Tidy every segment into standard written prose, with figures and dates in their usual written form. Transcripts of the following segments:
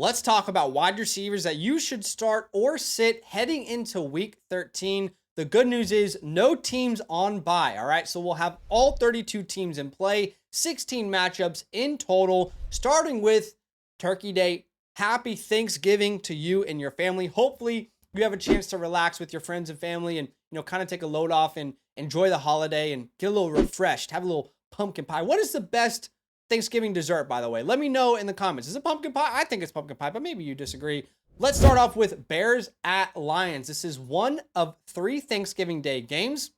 let's talk about wide receivers that you should start or sit heading into week 13. The good news is no teams on bye, all right? So we'll have all 32 teams in play, 16 matchups in total, starting with Turkey Day. Happy Thanksgiving to you and your family. Hopefully you have a chance to relax with your friends and family and, kind of take a load off and enjoy the holiday and get a little refreshed, have a little pumpkin pie. What is the best Thanksgiving dessert, by the way? Let me know in the comments. Is it pumpkin pie? I think it's pumpkin pie, but maybe you disagree. Let's start off with Bears at Lions. This is one of 3 Thanksgiving Day games.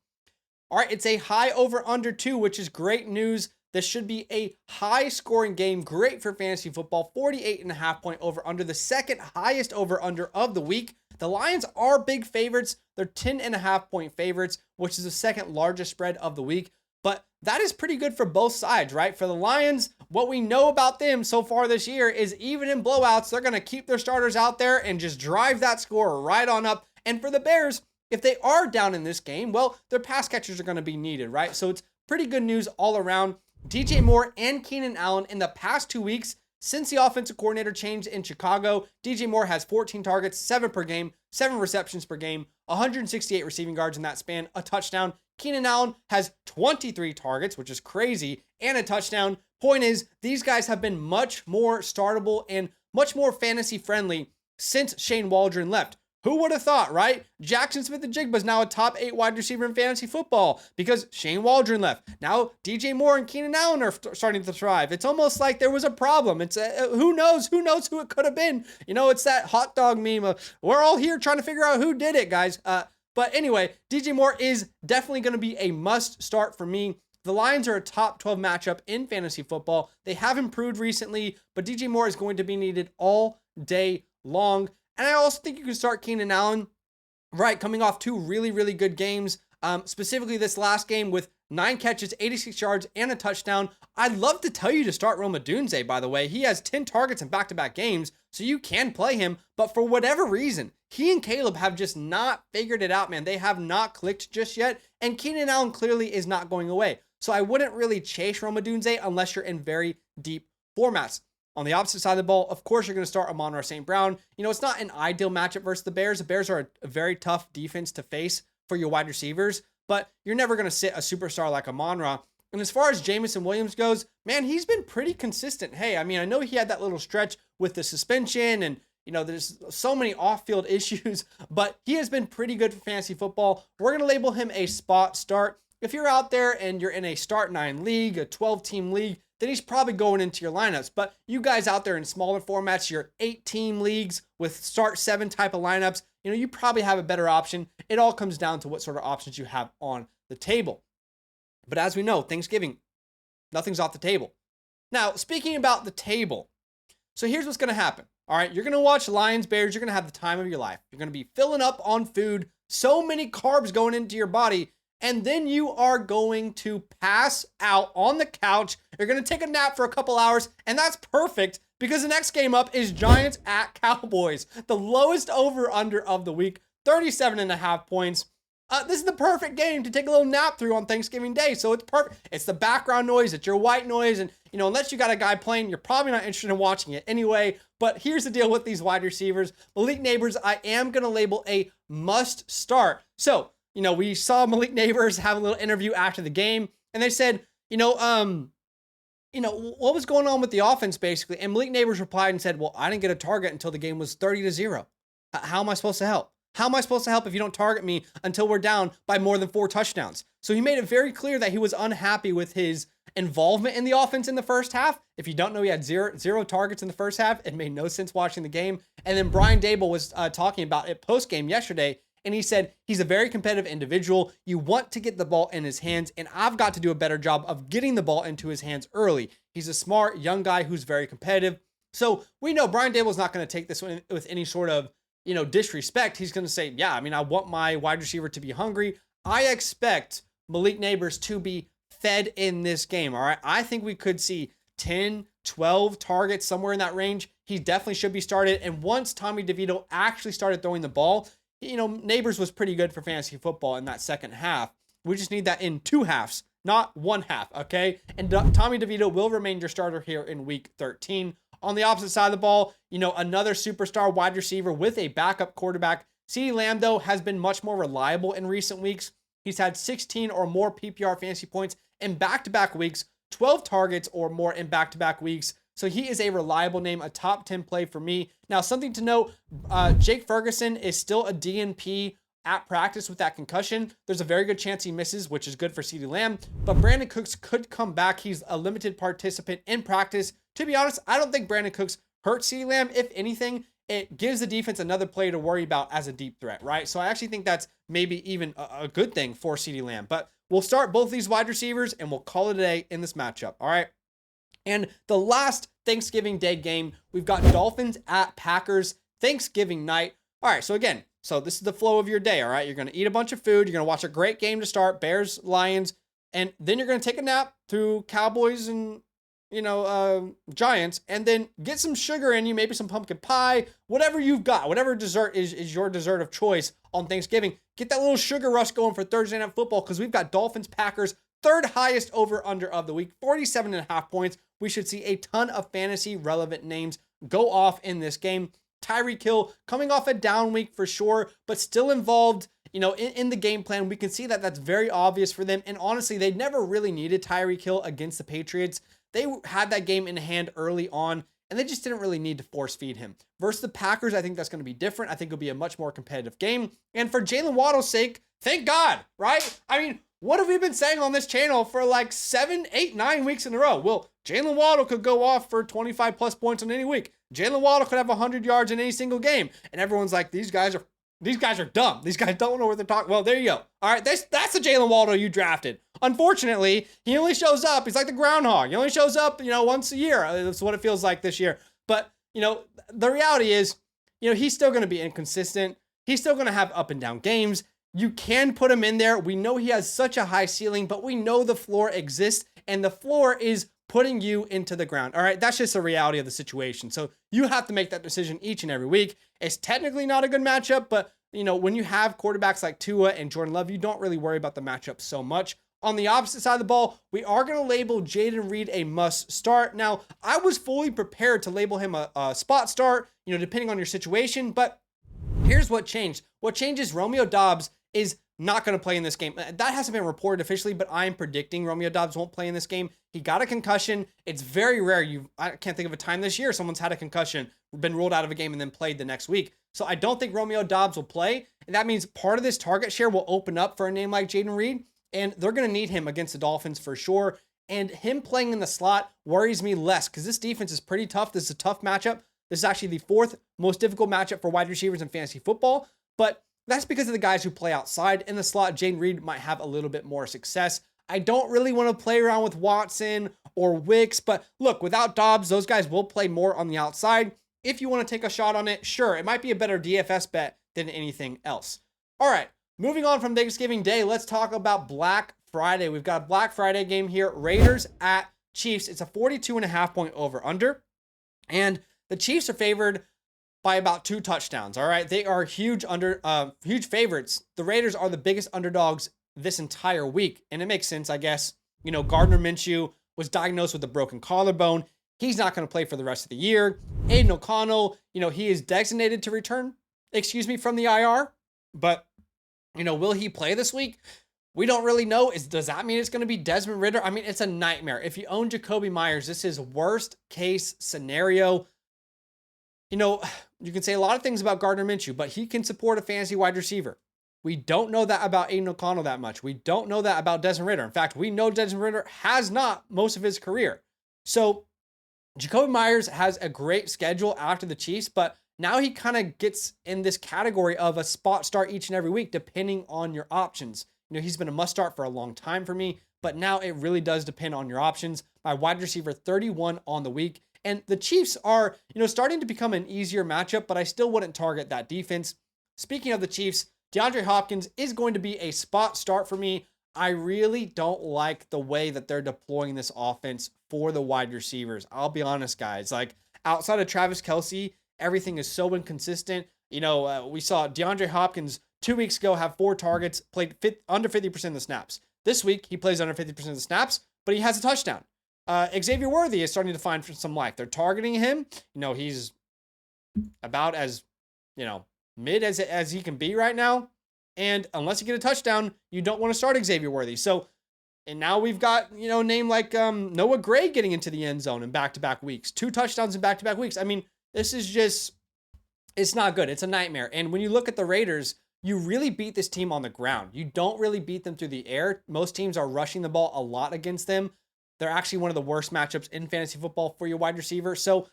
All right, it's a high over under 2, which is great news. This should be a high scoring game. Great for fantasy football. 48.5 point over under, the second highest over under of the week. The Lions are big favorites. They're 10.5 point favorites, which is the second largest spread of the week. But that is pretty good for both sides, right? For the Lions, what we know about them so far this year is even in blowouts, they're going to keep their starters out there and just drive that score right on up. And for the Bears, if they are down in this game, well, their pass catchers are going to be needed, right? So it's pretty good news all around. DJ Moore and Keenan Allen in the past 2 weeks since the offensive coordinator changed in Chicago, DJ Moore has 14 targets, 7 per game, 7 receptions per game, 168 receiving yards in that span, a touchdown. Keenan Allen has 23 targets, which is crazy, and a touchdown. Point is, these guys have been much more startable and much more fantasy friendly since Shane Waldron left. Who would have thought, right? Jackson Smith-Njigba is now a top 8 wide receiver in fantasy football because Shane Waldron left. Now DJ Moore and Keenan Allen are starting to thrive. It's almost like there was a problem. It's who knows who it could have been. It's that hot dog meme of, we're all here trying to figure out who did it, guys. But anyway, DJ Moore is definitely going to be a must start for me. The Lions are a top 12 matchup in fantasy football. They have improved recently, but DJ Moore is going to be needed all day long. And I also think you can start Keenan Allen, right, coming off 2 really, really good games, specifically this last game with 9 catches, 86 yards, and a touchdown. I'd love to tell you to start Rome Odunze, by the way. He has 10 targets in back-to-back games, so you can play him. But for whatever reason, he and Caleb have just not figured it out, man. They have not clicked just yet, and Keenan Allen clearly is not going away. So I wouldn't really chase Rome Odunze unless you're in very deep formats. On the opposite side of the ball, of course, you're going to start Amon-Ra St. Brown. It's not an ideal matchup versus the Bears. The Bears are a very tough defense to face for your wide receivers, but you're never going to sit a superstar like Amon-Ra. And as far as Jameson Williams goes, man, he's been pretty consistent. Hey, I know he had that little stretch with the suspension and, there's so many off-field issues, but he has been pretty good for fantasy football. We're going to label him a spot start. If you're out there and you're in a start 9 league, a 12-team league, then he's probably going into your lineups. But you guys out there in smaller formats, your 8-team leagues with start 7 type of lineups, you probably have a better option. It all comes down to what sort of options you have on the table. But as we know, Thanksgiving, nothing's off the table. Now, speaking about the table, so here's what's going to happen. All right, you're going to watch Lions, Bears. You're going to have the time of your life. You're going to be filling up on food, so many carbs going into your body, and then you are going to pass out on the couch. You're going to take a nap for a couple hours, and that's perfect because the next game up is Giants at Cowboys. The lowest over-under of the week, 37.5 points. This is the perfect game to take a little nap through on Thanksgiving Day, so it's perfect. It's the background noise, it's your white noise, and unless you got a guy playing, you're probably not interested in watching it anyway. But here's the deal with these wide receivers. Malik Neighbors, I am going to label a must start. So, we saw Malik Neighbors have a little interview after the game, and they said, what was going on with the offense, basically? And Malik Neighbors replied and said, well, I didn't get a target until the game was 30-0. How am I supposed to help? How am I supposed to help if you don't target me until we're down by more than 4 touchdowns? So he made it very clear that he was unhappy with his involvement in the offense in the first half. If you don't know, he had zero targets in the first half. It made no sense watching the game. And then Brian Dable was talking about it post-game yesterday, and he said he's a very competitive individual. You want to get the ball in his hands, and I've got to do a better job of getting the ball into his hands early. He's a smart, young guy who's very competitive. So we know Brian Dable's not going to take this with any sort of disrespect. He's going to say, yeah, I want my wide receiver to be hungry. I expect Malik Neighbors to be fed in this game. All right. I think we could see 10, 12 targets, somewhere in that range. He definitely should be started. And once Tommy DeVito actually started throwing the ball, Neighbors was pretty good for fantasy football in that second half. We just need that in 2 halves, not 1 half. Okay. And Tommy DeVito will remain your starter here in week 13. On the opposite side of the ball, another superstar wide receiver with a backup quarterback. CeeDee Lamb, though, has been much more reliable in recent weeks. He's had 16 or more PPR fantasy points in back-to-back weeks, 12 targets or more in back-to-back weeks. So he is a reliable name, a top 10 play for me. Now, something to note, Jake Ferguson is still a DNP at practice with that concussion. There's a very good chance he misses, which is good for CeeDee Lamb. But Brandon Cooks could come back. He's a limited participant in practice. To be honest, I don't think Brandon Cooks hurts CeeDee Lamb. If anything, it gives the defense another player to worry about as a deep threat, right? So I actually think that's maybe even a good thing for CeeDee Lamb. But we'll start both these wide receivers and we'll call it a day in this matchup, all right? And the last Thanksgiving Day game, we've got Dolphins at Packers Thanksgiving night. All right, so again, this is the flow of your day, all right? You're going to eat a bunch of food. You're going to watch a great game to start, Bears, Lions, and then you're going to take a nap through Cowboys and, Giants, and then get some sugar in you, maybe some pumpkin pie, whatever you've got, whatever dessert is your dessert of choice on Thanksgiving. Get that little sugar rush going for Thursday Night Football because we've got Dolphins, Packers, third highest over-under of the week, 47.5 points. We should see a ton of fantasy relevant names go off in this game. Tyreek Hill coming off a down week for sure, but still involved, in the game plan. We can see that that's very obvious for them. And honestly, they never really needed Tyreek Hill against the Patriots. They had that game in hand early on, and they just didn't really need to force feed him. Versus the Packers, I think that's going to be different. I think it'll be a much more competitive game. And for Jalen Waddle's sake, thank God, right? I mean, what have we been saying on this channel for like 7, 8, 9 weeks in a row? Well, Jalen Waddle could go off for 25 plus points on any week. Jalen Waddle could have 100 yards in any single game. And everyone's like, these guys are dumb. These guys don't know what they're talking. Well, there you go. All right, that's the Jalen Waddle you drafted. Unfortunately, he only shows up. He's like the groundhog. He only shows up, once a year. That's what it feels like this year. But, the reality is, he's still going to be inconsistent. He's still going to have up and down games. You can put him in there. We know he has such a high ceiling, but we know the floor exists, and the floor is putting you into the ground. All right, that's just the reality of the situation. So you have to make that decision each and every week. It's technically not a good matchup, but when you have quarterbacks like Tua and Jordan Love, you don't really worry about the matchup so much. On the opposite side of the ball, we are going to label Jayden Reed a must start. Now, I was fully prepared to label him a spot start, depending on your situation, but here's what changed. What changed is Romeo Doubs is not going to play in this game. That hasn't been reported officially, but I'm predicting Romeo Doubs won't play in this game. He got a concussion. It's very rare. I can't think of a time this year someone's had a concussion, been ruled out of a game, and then played the next week. So I don't think Romeo Doubs will play. And that means part of this target share will open up for a name like Jayden Reed. And they're going to need him against the Dolphins for sure. And him playing in the slot worries me less because this defense is pretty tough. This is a tough matchup. This is actually the fourth most difficult matchup for wide receivers in fantasy football. But that's because of the guys who play outside. In the slot, Jayden Reed might have a little bit more success. I don't really want to play around with Watson or Wicks. But look, without Dobbs, those guys will play more on the outside. If you want to take a shot on it, sure, it might be a better DFS bet than anything else. All right. Moving on from Thanksgiving Day, let's talk about Black Friday. We've got a Black Friday game here. Raiders at Chiefs. It's a 42.5 point over under. And the Chiefs are favored by about 2 touchdowns. All right. They are huge favorites. The Raiders are the biggest underdogs this entire week. And it makes sense, I guess. Gardner Minshew was diagnosed with a broken collarbone. He's not going to play for the rest of the year. Aiden O'Connell, he is designated to return, from the IR. But will he play this week? We don't really know. Does that mean it's going to be Desmond Ridder? I mean, it's a nightmare. If you own Jacoby Myers, this is worst case scenario. You can say a lot of things about Gardner Minshew, but he can support a fantasy wide receiver. We don't know that about Aiden O'Connell that much. We don't know that about Desmond Ridder. In fact, we know Desmond Ridder has not most of his career. So Jacoby Myers has a great schedule after the Chiefs, but now he kind of gets in this category of a spot start each and every week, depending on your options. He's been a must start for a long time for me, but now it really does depend on your options. My wide receiver 31 on the week. And the Chiefs are, starting to become an easier matchup, but I still wouldn't target that defense. Speaking of the Chiefs, DeAndre Hopkins is going to be a spot start for me. I really don't like the way that they're deploying this offense for the wide receivers. I'll be honest, guys. Like, outside of Travis Kelce, everything is so inconsistent. We saw DeAndre Hopkins 2 weeks ago have 4 targets, played under 50% of the snaps. This week, he plays under 50% of the snaps, but he has a touchdown. Xavier Worthy is starting to find some life. They're targeting him. He's about as, mid as he can be right now. And unless you get a touchdown, you don't want to start Xavier Worthy. So, and now we've got, a name like Noah Gray getting into the end zone in back-to-back weeks. 2 touchdowns in back-to-back weeks. I mean, this is just, it's not good. It's a nightmare. And when you look at the Raiders, you really beat this team on the ground. You don't really beat them through the air. Most teams are rushing the ball a lot against them. They're actually one of the worst matchups in fantasy football for your wide receiver. So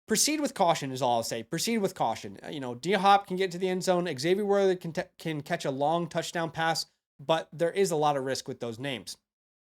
proceed with caution is all I'll say. Proceed with caution. D-Hop can get to the end zone. Xavier Worthy can catch a long touchdown pass, but there is a lot of risk with those names.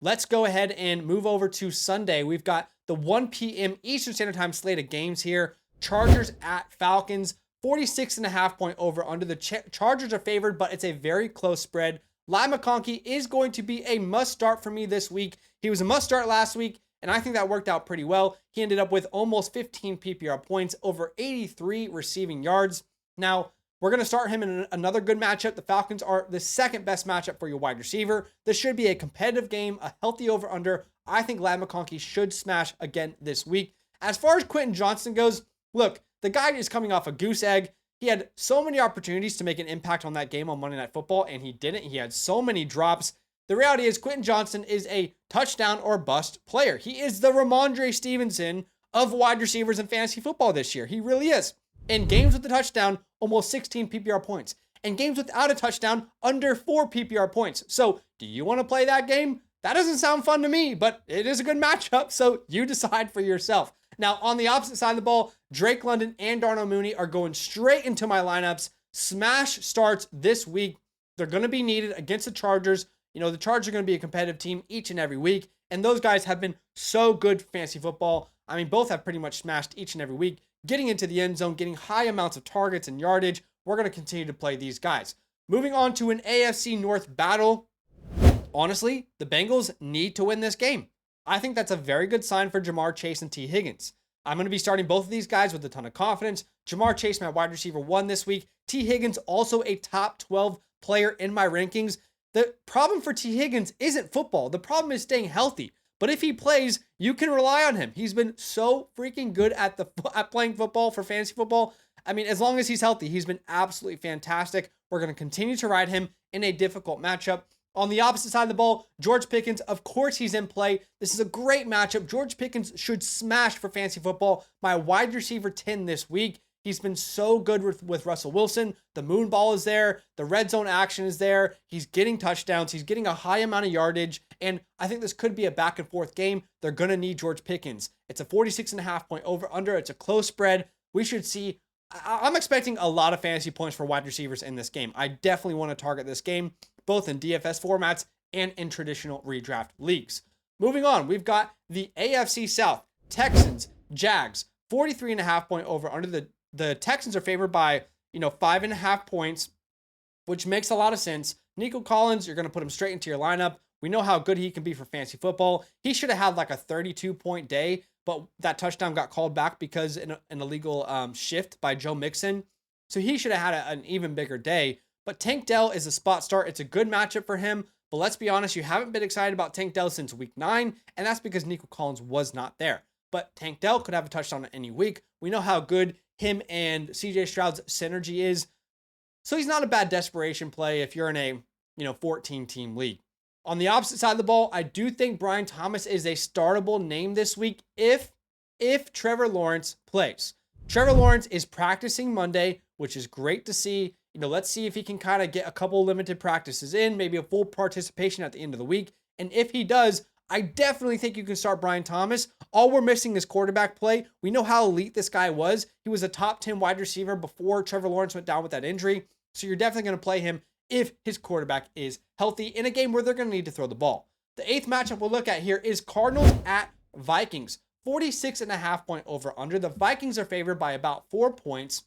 Let's go ahead and move over to Sunday. We've got the 1 p.m. Eastern Standard Time slate of games here. Chargers at Falcons. 46.5 point over under. The Chargers are favored, but it's a very close spread. Ladd McConkey is going to be a must start for me this week. He was a must start last week, and I think that worked out pretty well. He ended up with almost 15 PPR points, over 83 receiving yards. Now, we're going to start him in another good matchup. The Falcons are the second best matchup for your wide receiver. This should be a competitive game, a healthy over-under. I think Ladd McConkey should smash again this week. As far as Quentin Johnston goes, look, the guy is coming off a goose egg. He had so many opportunities to make an impact on that game on Monday Night Football, and he didn't. He had so many drops. The reality is Quentin Johnston is a touchdown or bust player. He is the Ramondre Stevenson of wide receivers in fantasy football this year. He really is. In games with a touchdown, almost 16 PPR points. In games without a touchdown, under 4 PPR points. So, do you want to play that game? That doesn't sound fun to me, but it is a good matchup, so you decide for yourself. Now, on the opposite side of the ball, Drake London and Darnell Mooney are going straight into my lineups. Smash starts this week. They're going to be needed against the Chargers. The Chargers are going to be a competitive team each and every week, and those guys have been so good for fantasy football. I mean, both have pretty much smashed each and every week, getting into the end zone, getting high amounts of targets and yardage. We're going to continue to play these guys. Moving on to an AFC North battle. Honestly, the Bengals need to win this game. I think that's a very good sign for Jamar Chase and T. Higgins. I'm going to be starting both of these guys with a ton of confidence. Jamar Chase, my wide receiver 1 this week. T. Higgins, also a top 12 player in my rankings. The problem for T. Higgins isn't football. The problem is staying healthy. But if he plays, you can rely on him. He's been so freaking good at playing football for fantasy football. I mean, as long as he's healthy, he's been absolutely fantastic. We're going to continue to ride him in a difficult matchup. On the opposite side of the ball, George Pickens, of course he's in play. This is a great matchup. George Pickens should smash for fantasy football. My wide receiver 10 this week. He's been so good with Russell Wilson. The moon ball is there. The red zone action is there. He's getting touchdowns. He's getting a high amount of yardage. And I think this could be a back and forth game. They're going to need George Pickens. It's a 46.5 point over under. It's a close spread. We should see. I'm expecting a lot of fantasy points for wide receivers in this game. I definitely want to target this game, both in DFS formats and in traditional redraft leagues. Moving on, we've got the AFC South. Texans, Jags, 43.5 point over under. The Texans are favored by, 5.5 points, which makes a lot of sense. Nico Collins, you're going to put him straight into your lineup. We know how good he can be for fantasy football. He should have had like a 32-point day, but that touchdown got called back because an illegal shift by Joe Mixon. So he should have had an even bigger day. But Tank Dell is a spot start. It's a good matchup for him. But let's be honest, you haven't been excited about Tank Dell since week 9, and that's because Nico Collins was not there. But Tank Dell could have a touchdown any week. We know how good him and CJ Stroud's synergy is. So he's not a bad desperation play if you're in a 14-team league. On the opposite side of the ball, I do think Brian Thomas is a startable name this week if Trevor Lawrence plays. Trevor Lawrence is practicing Monday, which is great to see. Let's see if he can kind of get a couple limited practices in, maybe a full participation at the end of the week. And if he does, I definitely think you can start Brian Thomas. All we're missing is quarterback play. We know how elite this guy was. He was a top 10 wide receiver before Trevor Lawrence went down with that injury. So you're definitely going to play him if his quarterback is healthy in a game where they're going to need to throw the ball. The 8th matchup we'll look at here is Cardinals at Vikings. 46.5 point over under. The Vikings are favored by about 4 points.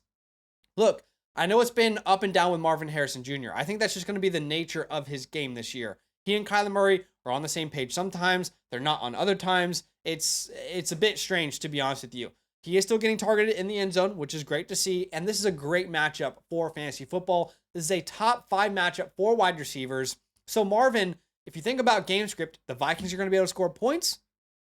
Look, I know it's been up and down with Marvin Harrison Jr. I think that's just going to be the nature of his game this year. He and Kyler Murray are on the same page sometimes. They're not on other times. It's a bit strange, to be honest with you. He is still getting targeted in the end zone, which is great to see. And this is a great matchup for fantasy football. This is a top 5 matchup for wide receivers. So Marvin, if you think about game script, the Vikings are going to be able to score points.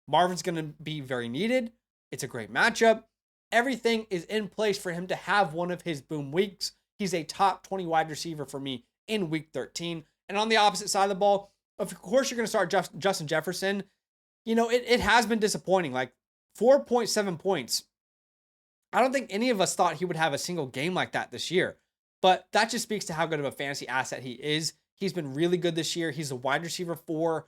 Marvin's going to be very needed. It's a great matchup. Everything is in place for him to have one of his boom weeks. He's a top 20 wide receiver for me in week 13. And on the opposite side of the ball, of course, you're going to start Justin Jefferson. It has been disappointing. Like 4.7 points. I don't think any of us thought he would have a single game like that this year. But that just speaks to how good of a fantasy asset he is. He's been really good this year. He's a wide receiver 4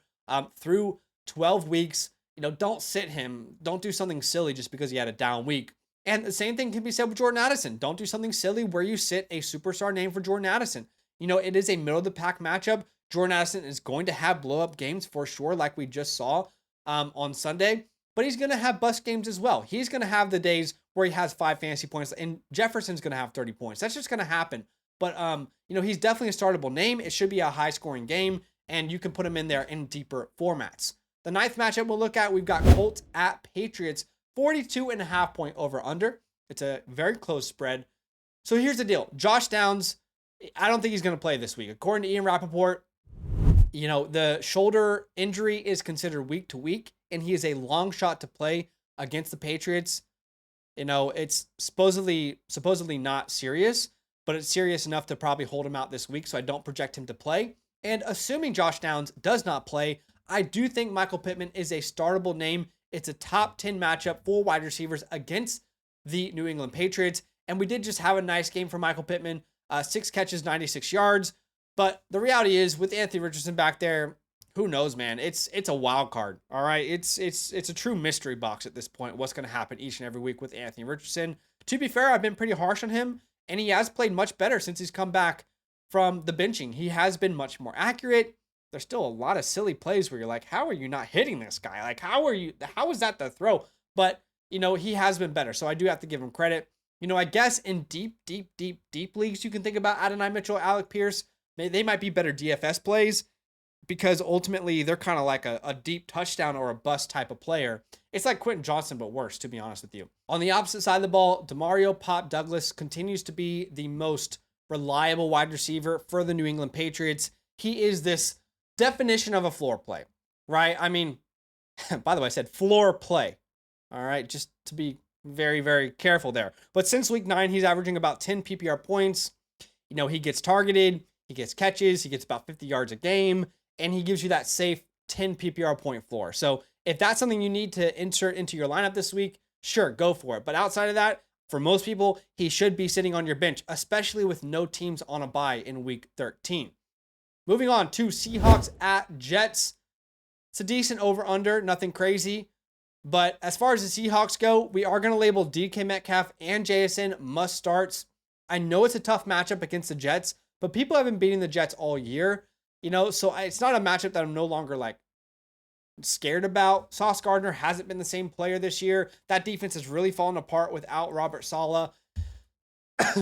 through 12 weeks. Don't sit him. Don't do something silly just because he had a down week. And the same thing can be said with Jordan Addison. Don't do something silly where you sit a superstar name for Jordan Addison. It is a middle of the pack matchup. Jordan Addison is going to have blow up games for sure, like we just saw on Sunday. But he's going to have bust games as well. He's going to have the days where he has 5 fantasy points, and Jefferson's going to have 30 points. That's just going to happen. But, he's definitely a startable name. It should be a high-scoring game, and you can put him in there in deeper formats. The ninth matchup we'll look at, we've got Colts at Patriots, 42.5 point over-under. It's a very close spread. So here's the deal. Josh Downs, I don't think he's going to play this week. According to Ian Rappaport, the shoulder injury is considered week to week, and he is a long shot to play against the Patriots. It's supposedly not serious, but it's serious enough to probably hold him out this week, so I don't project him to play. And assuming Josh Downs does not play, I do think Michael Pittman is a startable name. It's a top 10 matchup for wide receivers against the New England Patriots. And we did just have a nice game for Michael Pittman. 6 catches, 96 yards. But the reality is, with Anthony Richardson back there, who knows, man? It's a wild card, all right? It's a true mystery box at this point, what's going to happen each and every week with Anthony Richardson. To be fair, I've been pretty harsh on him, and he has played much better since he's come back from the benching. He has been much more accurate. There's still a lot of silly plays where you're like, how are you not hitting this guy? Like, how is that the throw? But, he has been better, so I do have to give him credit. I guess in deep leagues, you can think about Adonai Mitchell, Alec Pierce. They might be better DFS plays because ultimately they're kind of like a deep touchdown or a bust type of player. It's like Quentin Johnson, but worse, to be honest with you. On the opposite side of the ball, Demario Pop Douglas continues to be the most reliable wide receiver for the New England Patriots. He is this definition of a floor play, right? I mean, by the way, I said floor play. All right, just to be very, very careful there. But since week 9, he's averaging about 10 PPR points. He gets targeted, he gets catches, he gets about 50 yards a game, and he gives you that safe 10 PPR point floor. So if that's something you need to insert into your lineup this week, sure, go for it. But outside of that, for most people, he should be sitting on your bench, especially with no teams on a bye in week 13. Moving on to Seahawks at Jets. It's a decent over-under, nothing crazy. But as far as the Seahawks go, we are going to label DK Metcalf and JSN must starts. I know it's a tough matchup against the Jets, but people have been beating the Jets all year, so it's not a matchup that I'm no longer scared about. Sauce Gardner hasn't been the same player this year. That defense has really fallen apart without Robert Saleh.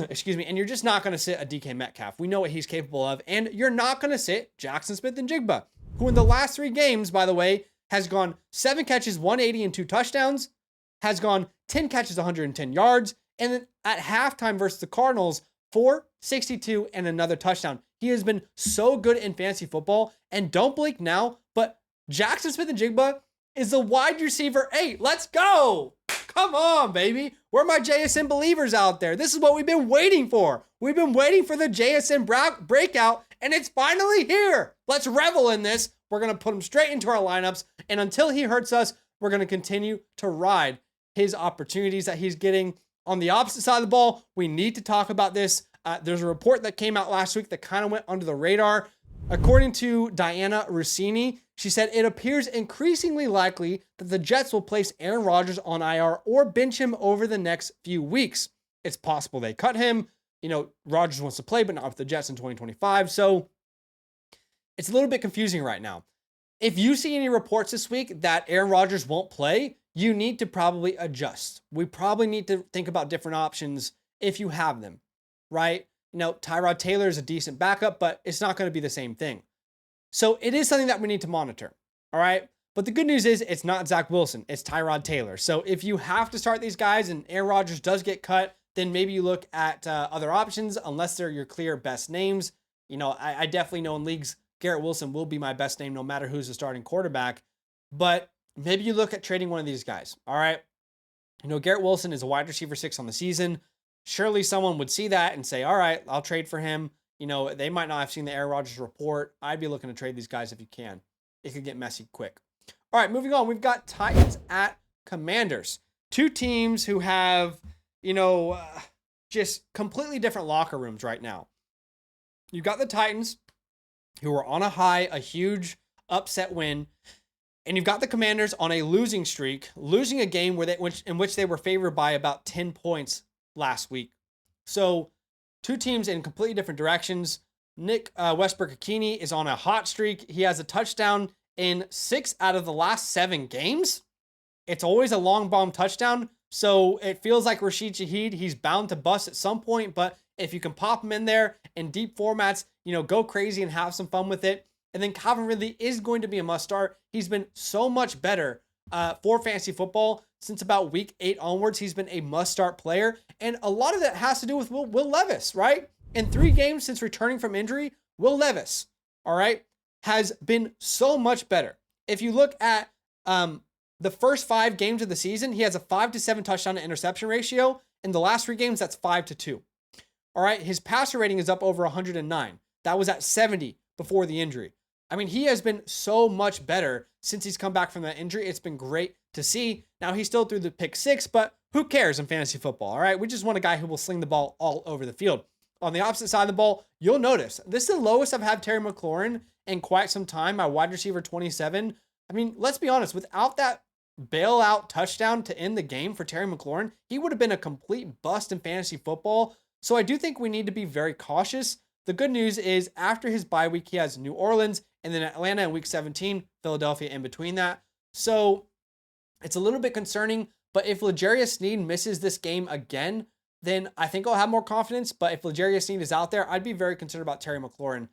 Excuse me. And you're just not going to sit a DK Metcalf. We know what he's capable of. And you're not going to sit Jackson Smith-Njigba, who in the last 3 games, by the way, has gone 7 catches, 180 and 2 touchdowns, has gone 10 catches, 110 yards, and then at halftime versus the Cardinals, 462 and another touchdown. He has been so good in fantasy football, and don't blink now, but Jackson Smith-Njigba is the wide receiver 8. Let's go. Come on, baby. Where are my JSN believers out there? This is what we've been waiting for. We've been waiting for the JSN breakout, and it's finally here. Let's revel in this. We're going to put him straight into our lineups, and until he hurts us, we're going to continue to ride his opportunities that he's getting. On the opposite side of the ball, we need to talk about this. There's a report that came out last week that kind of went under the radar. According to Diana Rossini, she said it appears increasingly likely that the Jets will place Aaron Rodgers on IR or bench him over the next few weeks. It's possible they cut him. Rodgers wants to play, but not with the Jets in 2025. So it's a little bit confusing right now. If you see any reports this week that Aaron Rodgers won't play, you need to probably adjust. We probably need to think about different options if you have them, right? Tyrod Taylor is a decent backup, but it's not going to be the same thing. So it is something that we need to monitor, all right? But the good news is it's not Zach Wilson, it's Tyrod Taylor. So if you have to start these guys and Aaron Rodgers does get cut, then maybe you look at other options unless they're your clear best names. I definitely know in leagues, Garrett Wilson will be my best name no matter who's the starting quarterback. But maybe you look at trading one of these guys. All right. Garrett Wilson is a wide receiver 6 on the season. Surely someone would see that and say, all right, I'll trade for him. They might not have seen the Aaron Rodgers report. I'd be looking to trade these guys if you can. It could get messy quick. All right, moving on. We've got Titans at Commanders. Two teams who have, just completely different locker rooms right now. You've got the Titans, who are on a high, a huge upset win. And you've got the Commanders on a losing streak, losing a game in which they were favored by about 10 points last week. So two teams in completely different directions. Nick Westbrook-Akini is on a hot streak. He has a touchdown in 6 out of the last 7 games. It's always a long bomb touchdown. So it feels like Rashid Shaheed, he's bound to bust at some point. But if you can pop him in there in deep formats, go crazy and have some fun with it. And then Calvin Ridley is going to be a must start. He's been so much better for fantasy football since about week 8 onwards. He's been a must start player. And a lot of that has to do with Will Levis, right? In 3 games since returning from injury, Will Levis, all right, has been so much better. If you look at the first 5 games of the season, he has a 5-7 touchdown to interception ratio. In the last 3 games, that's 5-2. All right, his passer rating is up over 109. That was at 70 before the injury. I mean, he has been so much better since he's come back from that injury. It's been great to see. Now, he still threw the pick 6, but who cares in fantasy football, all right? We just want a guy who will sling the ball all over the field. On the opposite side of the ball, you'll notice this is the lowest I've had Terry McLaurin in quite some time, my wide receiver 27. I mean, let's be honest, without that bailout touchdown to end the game for Terry McLaurin, he would have been a complete bust in fantasy football. So I do think we need to be very cautious. The good news is after his bye week, he has New Orleans and then Atlanta in week 17, Philadelphia in between that. So it's a little bit concerning, but if L'Jarius Sneed misses this game again, then I think I'll have more confidence. But if L'Jarius Sneed is out there, I'd be very concerned about Terry McLaurin,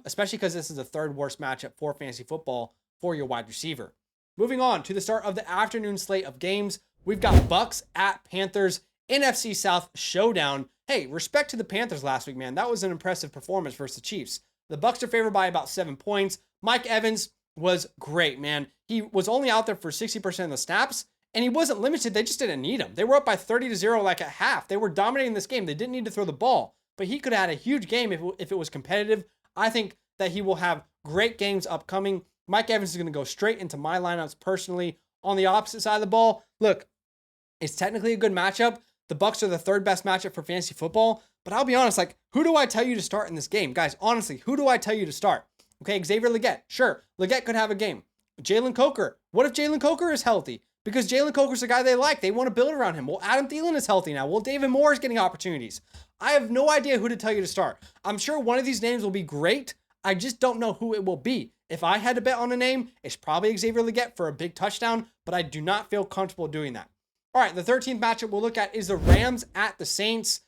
especially because this is the 3rd worst matchup for fantasy football for your wide receiver. Moving on to the start of the afternoon slate of games, we've got Bucs at Panthers, NFC South showdown. Hey, respect to the Panthers last week, man. That was an impressive performance versus the Chiefs. The Bucs are favored by about 7 points. Mike Evans was great, man. He was only out there for 60% of the snaps, and he wasn't limited. They just didn't need him. They were up by 30-0 like at half. They were dominating this game. They didn't need to throw the ball, but he could have had a huge game if it was competitive. I think that he will have great games upcoming. Mike Evans is going to go straight into my lineups personally. On the opposite side of the ball, look, it's technically a good matchup. The Bucs are the 3rd best matchup for fantasy football, but I'll be honest, who do I tell you to start in this game? Guys, honestly, who do I tell you to start? Okay, Xavier Legette. Sure, Legette could have a game. Jalen Coker. What if Jalen Coker is healthy? Because Jalen Coker's a guy they like. They want to build around him. Well, Adam Thielen is healthy now. Well, David Moore is getting opportunities. I have no idea who to tell you to start. I'm sure one of these names will be great. I just don't know who it will be. If I had to bet on a name, it's probably Xavier Legette for a big touchdown, but I do not feel comfortable doing that. All right, the 13th matchup we'll look at is the Rams at the Saints.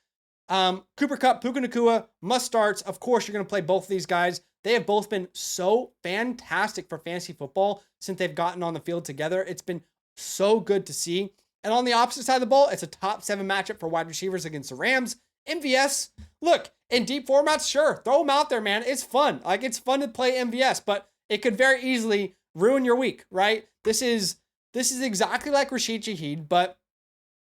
Cooper Kupp, Puka Nacua, must starts. Of course, you're going to play both of these guys. They have both been so fantastic for fantasy football since they've gotten on the field together. It's been so good to see. And on the opposite side of the ball, it's a top 7 matchup for wide receivers against the Rams. MVS, look, in deep formats, sure, throw them out there, man. It's fun. It's fun to play MVS, but it could very easily ruin your week, right? This is exactly like Rashid Shaheed, but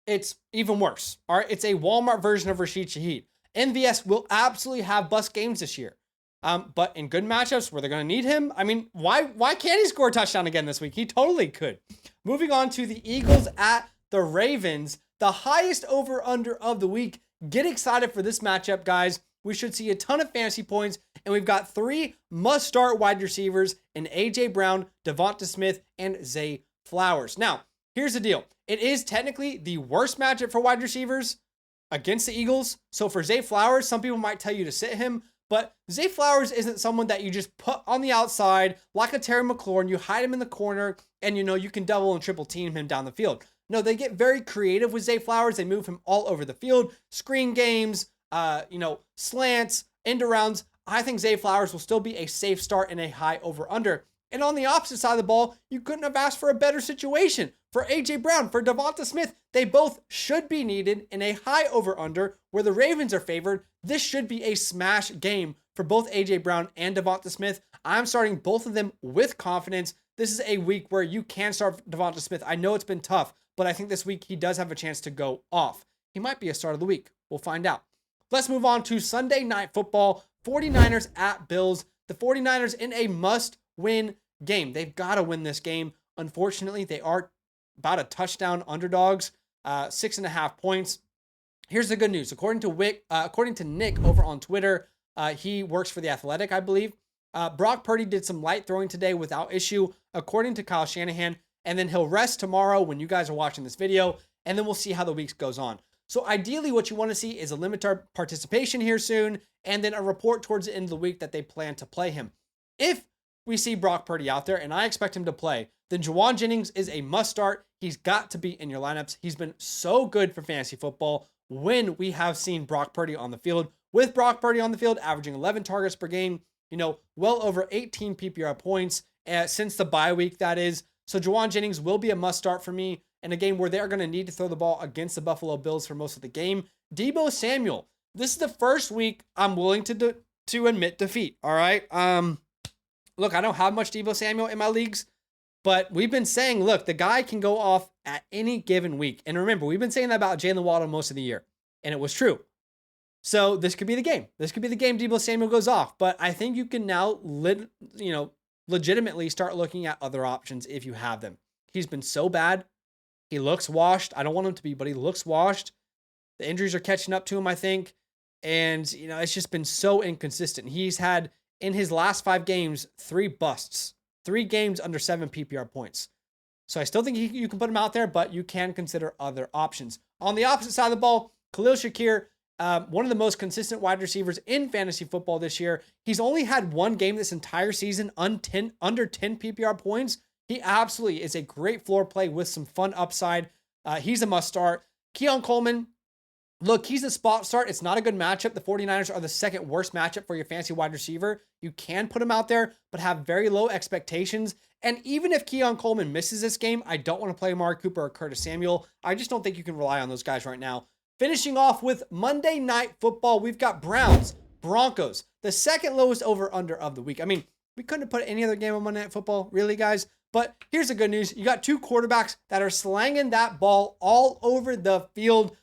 it's even worse. All right, it's a Walmart version of Rashid Shaheed. MVS will absolutely have bust games this year. But in good matchups where they're going to need him, I mean, why can't he score a touchdown again this week? He totally could. Moving on to the Eagles at the Ravens, the highest over-under of the week. Get excited for this matchup, guys. We should see a ton of fantasy points, and we've got 3 must-start wide receivers in A.J. Brown, Devonta Smith, and Zay Flowers. Now, here's the deal. It is technically the worst matchup for wide receivers against the Eagles. So for Zay Flowers, some people might tell you to sit him, but Zay Flowers isn't someone that you just put on the outside like a Terry McLaurin. You hide him in the corner, and you can double and triple team him down the field. No, they get very creative with Zay Flowers. They move him all over the field, screen games, slants, end arounds. I think Zay Flowers will still be a safe start in a high over-under. And on the opposite side of the ball, you couldn't have asked for a better situation. For A.J. Brown, for Devonta Smith, they both should be needed in a high over-under where the Ravens are favored. This should be a smash game for both A.J. Brown and Devonta Smith. I'm starting both of them with confidence. this is a week where you can start Devonta Smith. I know it's been tough, but I think this week he does have a chance to go off. He might be a start of the week. We'll find out. Let's move on to Sunday Night Football. 49ers at Bills. The 49ers in a must-win game. They've got to win this game. Unfortunately, they are about a touchdown underdogs, 6.5 points. Here's the good news. According to Nick over on Twitter, he works for The Athletic, I believe. Brock Purdy did some light throwing today without issue, according to Kyle Shanahan, and then he'll rest tomorrow when you guys are watching this video, and then we'll see how the week goes on. So ideally, what you want to see is a limited participation here soon, and then a report towards the end of the week that they plan to play him. If we see Brock Purdy out there, and I expect him to play, then Juwan Jennings is a must start. He's got to be in your lineups. He's been so good for fantasy football when we have seen Brock Purdy on the field. With Brock Purdy on the field, averaging 11 targets per game, well over 18 PPR points since the bye week, that is. So Juwan Jennings will be a must start for me in a game where they're going to need to throw the ball against the Buffalo Bills for most of the game. Deebo Samuel, this is the first week I'm willing to admit defeat, all right? Look, I don't have much Deebo Samuel in my leagues, but we've been saying, look, the guy can go off at any given week. And remember, we've been saying that about Jalen Waddle most of the year, and it was true. So this could be the game. This could be the game Deebo Samuel goes off. But I think you can now, legitimately start looking at other options if you have them. He's been so bad. He looks washed. I don't want him to be, but he looks washed. The injuries are catching up to him, I think. And, it's just been so inconsistent. He's had, in his last 5 games, 3 busts. 3 games under 7 PPR points. So I still think you can put him out there, but you can consider other options. On the opposite side of the ball, Khalil Shakir, one of the most consistent wide receivers in fantasy football this year. He's only had 1 game this entire season under 10 PPR points. He absolutely is a great floor play with some fun upside. He's a must start. Keon Coleman, look, he's a spot start. It's not a good matchup. The 49ers are the second worst matchup for your fantasy wide receiver. You can put him out there, but have very low expectations. And even if Keon Coleman misses this game, I don't want to play Amari Cooper or Curtis Samuel. I just don't think you can rely on those guys right now. Finishing off with Monday Night Football, we've got Browns, Broncos, the second lowest over-under of the week. I mean, we couldn't have put any other game on Monday Night Football, really, guys. But here's the good news. You got 2 quarterbacks that are slanging that ball all over the field.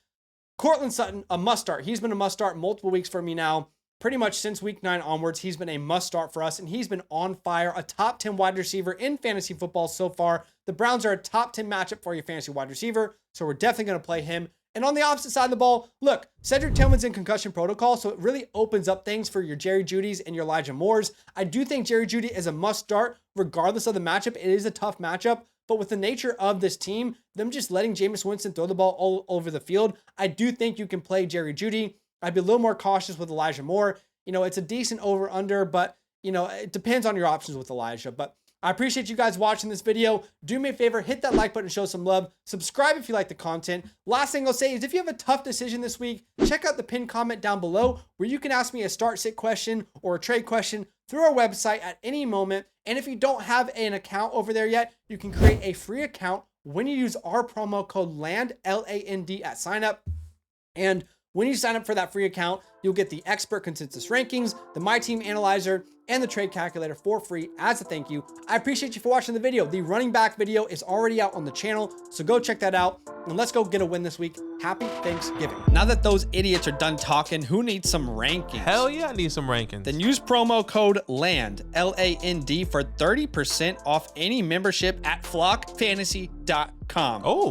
Courtland Sutton, a must start. He's been a must start multiple weeks for me now. Pretty much since week 9 onwards, he's been a must start for us, and he's been on fire. A top 10 wide receiver in fantasy football so far. The Browns are a top 10 matchup for your fantasy wide receiver, so we're definitely going to play him. And on the opposite side of the ball, look, Cedric Tillman's in concussion protocol, so it really opens up things for your Jerry Jeudy's and your Elijah Moores. I do think Jerry Jeudy is a must start regardless of the matchup. It is a tough matchup, but with the nature of this team, them just letting Jameis Winston throw the ball all over the field, I do think you can play Jerry Jeudy. I'd be a little more cautious with Elijah Moore. It's a decent over-under, but, it depends on your options with Elijah. But I appreciate you guys watching this video. Do me a favor, hit that like button, show some love. Subscribe if you like the content. Last thing I'll say is if you have a tough decision this week, check out the pinned comment down below where you can ask me a start-sit question or a trade question through our website at any moment. And if you don't have an account over there yet, you can create a free account when you use our promo code LAND, L-A-N-D, at sign up. And when you sign up for that free account, you'll get the expert consensus rankings, the My Team Analyzer, and the trade calculator for free as a thank you. I appreciate you for watching the video. The running back video is already out on the channel, so go check that out. And let's go get a win this week. Happy Thanksgiving. Now that those idiots are done talking, who needs some rankings? Hell yeah, I need some rankings. Then use promo code LAND, L-A-N-D, for 30% off any membership at flockfantasy.com. Oh.